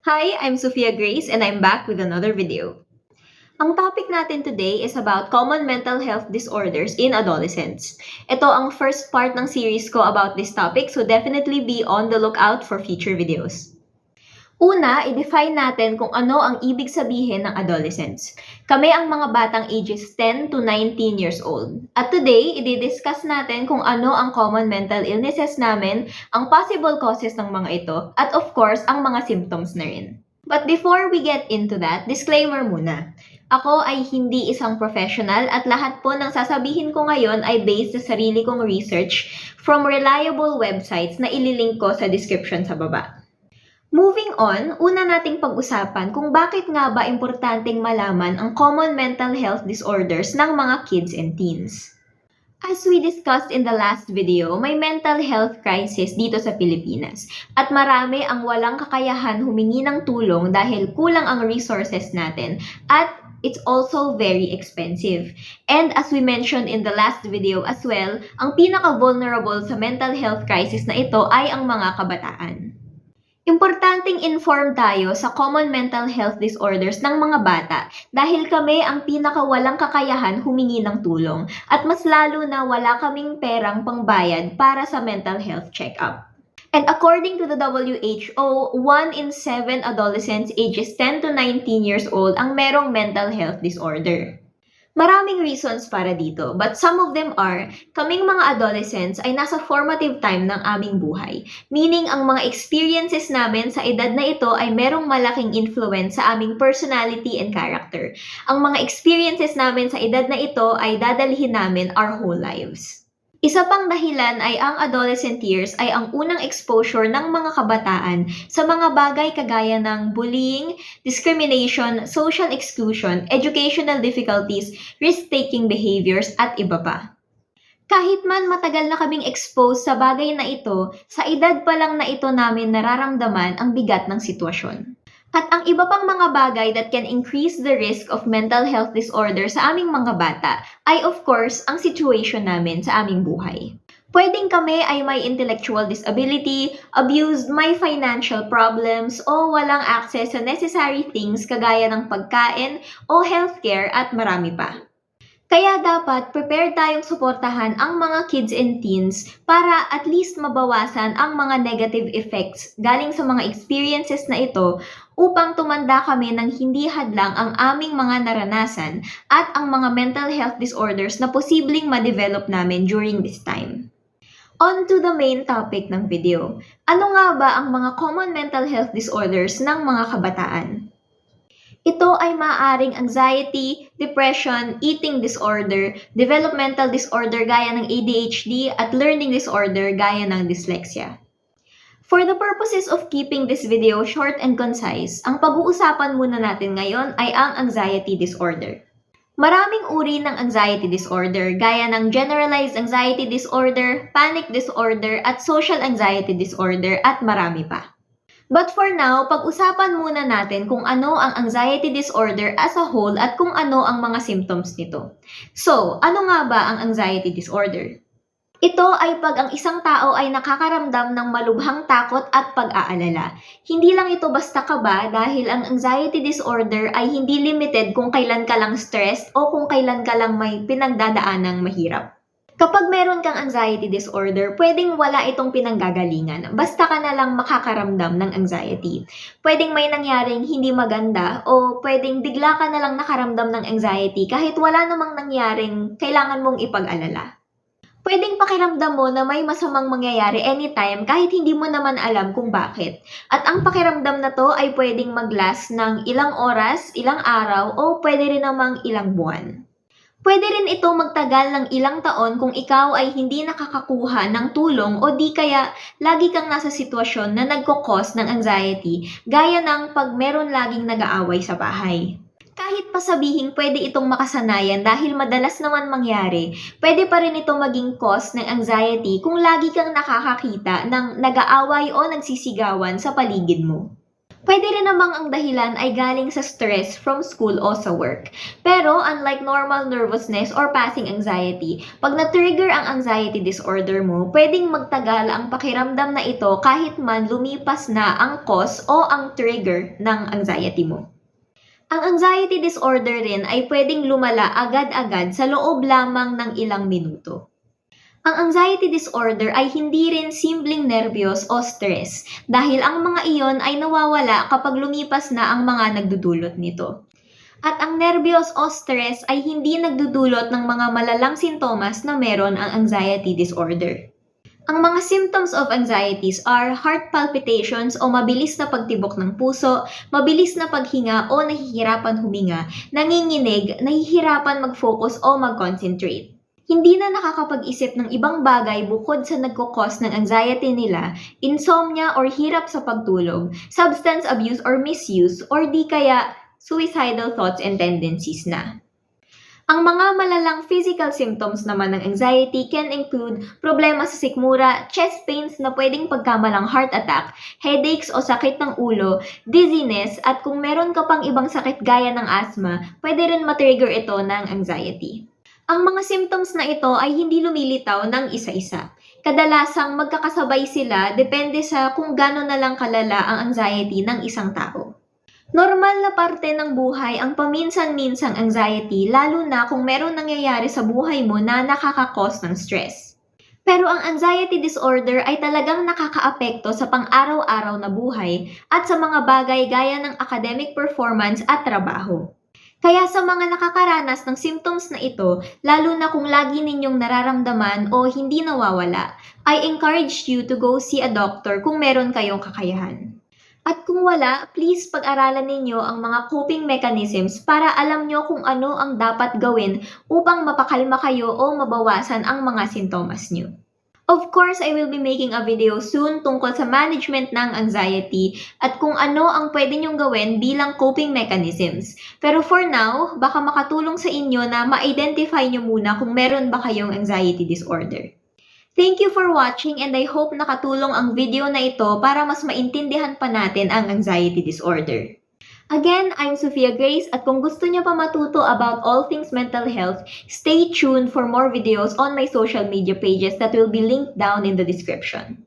Hi, I'm Sophia Grace and I'm back with another video. Ang topic natin today is about common mental health disorders in adolescents. Ito ang first part ng series ko about this topic, so definitely be on the lookout for future videos. Una, i-define natin kung ano ang ibig sabihin ng adolescents. Kami ang mga batang ages 10 to 19 years old. At today, i-discuss natin kung ano ang common mental illnesses namin, ang possible causes ng mga ito, at of course, ang mga symptoms na rin. But before we get into that, disclaimer muna. Ako ay hindi isang professional at lahat po ng sasabihin ko ngayon ay based sa sarili kong research from reliable websites na ililink ko sa description sa baba. Moving on, una nating pag-usapan kung bakit nga ba importanteng malaman ang common mental health disorders ng mga kids and teens. As we discussed in the last video, may mental health crisis dito sa Pilipinas at marami ang walang kakayahan humingi ng tulong dahil kulang ang resources natin at it's also very expensive. And as we mentioned in the last video as well, ang pinaka-vulnerable sa mental health crisis na ito ay ang mga kabataan. Importanteng inform tayo sa common mental health disorders ng mga bata dahil kami ang pinakawalang kakayahan humingi ng tulong at mas lalo na wala kaming perang pangbayad para sa mental health check-up. And according to the WHO, 1 in 7 adolescents ages 10 to 19 years old ang merong mental health disorder. Maraming reasons para dito, but some of them are, kaming mga adolescents ay nasa formative time ng aming buhay. Meaning, ang mga experiences namin sa edad na ito ay merong malaking influence sa aming personality and character. Ang mga experiences namin sa edad na ito ay dadalhin namin our whole lives. Isa pang dahilan ay ang adolescent years ay ang unang exposure ng mga kabataan sa mga bagay kagaya ng bullying, discrimination, social exclusion, educational difficulties, risk-taking behaviors, at iba pa. Kahit man matagal na kaming exposed sa bagay na ito, sa edad pa lang na ito namin nararamdaman ang bigat ng sitwasyon. At ang iba pang mga bagay that can increase the risk of mental health disorder sa aming mga bata ay of course ang situation namin sa aming buhay. Pwedeng kami ay may intellectual disability, abused, may financial problems, o walang access sa necessary things kagaya ng pagkain o healthcare at marami pa. Kaya dapat prepared tayong suportahan ang mga kids and teens para at least mabawasan ang mga negative effects galing sa mga experiences na ito upang tumanda kami ng hindi hadlang ang aming mga naranasan at ang mga mental health disorders na posibleng ma-develop namin during this time. On to the main topic ng video. Ano nga ba ang mga common mental health disorders ng mga kabataan? Ito ay maaaring anxiety, depression, eating disorder, developmental disorder gaya ng ADHD, at learning disorder gaya ng dyslexia. For the purposes of keeping this video short and concise, ang pag-uusapan muna natin ngayon ay ang anxiety disorder. Maraming uri ng anxiety disorder gaya ng generalized anxiety disorder, panic disorder, at social anxiety disorder at marami pa. But for now, pag-usapan muna natin kung ano ang anxiety disorder as a whole at kung ano ang mga symptoms nito. So, ano nga ba ang anxiety disorder? Ito ay pag ang isang tao ay nakakaramdam ng malubhang takot at pag-aalala. Hindi lang ito basta kaba dahil ang anxiety disorder ay hindi limited kung kailan ka lang stressed o kung kailan ka lang may pinagdadaanang mahirap. Kapag meron kang anxiety disorder, pwedeng wala itong pinanggagalingan. Basta ka na lang makakaramdam ng anxiety. Pwedeng may nangyaring hindi maganda o pwedeng bigla ka na lang nakaramdam ng anxiety kahit wala namang nangyaring kailangan mong ipag-alala. Pwedeng pakiramdam mo na may masamang mangyayari anytime kahit hindi mo naman alam kung bakit. At ang pakiramdam na to ay pwedeng mag-last ng ilang oras, ilang araw o pwede rin namang ilang buwan. Pwede rin ito magtagal ng ilang taon kung ikaw ay hindi nakakakuha ng tulong o di kaya lagi kang nasa sitwasyon na nagkukos ng anxiety gaya ng pag meron laging nag-aaway sa bahay. Kahit pa sabihing pwede itong makasanayan dahil madalas naman mangyari, pwede pa rin ito maging cause ng anxiety kung lagi kang nakakakita ng nag-aaway o nagsisigawan sa paligid mo. Pwede rin namang ang dahilan ay galing sa stress from school o sa work. Pero unlike normal nervousness or passing anxiety, pag na-trigger ang anxiety disorder mo, pwedeng magtagal ang pakiramdam na ito kahit man lumipas na ang cause o ang trigger ng anxiety mo. Ang anxiety disorder rin ay pwedeng lumala agad-agad sa loob lamang ng ilang minuto. Ang anxiety disorder ay hindi rin simpleng nerbiyos o stress dahil ang mga iyon ay nawawala kapag lumipas na ang mga nagdudulot nito. At ang nerbiyos o stress ay hindi nagdudulot ng mga malalang sintomas na meron ang anxiety disorder. Ang mga symptoms of anxieties are heart palpitations o mabilis na pagtibok ng puso, mabilis na paghinga o nahihirapan huminga, nanginginig, nahihirapan mag-focus o mag-concentrate. Hindi na nakakapag-isip ng ibang bagay bukod sa nagkukos ng anxiety nila, insomnia or hirap sa pagtulog, substance abuse or misuse, or di kaya suicidal thoughts and tendencies na. Ang mga malalang physical symptoms naman ng anxiety can include problema sa sikmura, chest pains na pwedeng pagkamalang heart attack, headaches o sakit ng ulo, dizziness, at kung meron ka pang ibang sakit gaya ng asthma, pwede rin matrigger ito ng anxiety. Ang mga symptoms na ito ay hindi lumilitaw ng isa-isa. Kadalasang magkakasabay sila depende sa kung gano'n na lang kalala ang anxiety ng isang tao. Normal na parte ng buhay ang paminsan-minsang anxiety lalo na kung meron nangyayari sa buhay mo na nakakakos ng stress. Pero ang anxiety disorder ay talagang nakakaapekto sa pang-araw-araw na buhay at sa mga bagay gaya ng academic performance at trabaho. Kaya sa mga nakakaranas ng symptoms na ito, lalo na kung lagi ninyong nararamdaman o hindi nawawala, I encourage you to go see a doctor kung meron kayong kakayahan. At kung wala, please pag-aralan ninyo ang mga coping mechanisms para alam nyo kung ano ang dapat gawin upang mapakalma kayo o mabawasan ang mga sintomas nyo. Of course, I will be making a video soon tungkol sa management ng anxiety at kung ano ang pwede nyong gawin bilang coping mechanisms. Pero for now, baka makatulong sa inyo na ma-identify nyo muna kung meron ba kayong anxiety disorder. Thank you for watching and I hope nakatulong ang video na ito para mas maintindihan pa natin ang anxiety disorder. Again, I'm Sophia Grace at kung gusto niyo pa matuto about all things mental health, stay tuned for more videos on my social media pages that will be linked down in the description.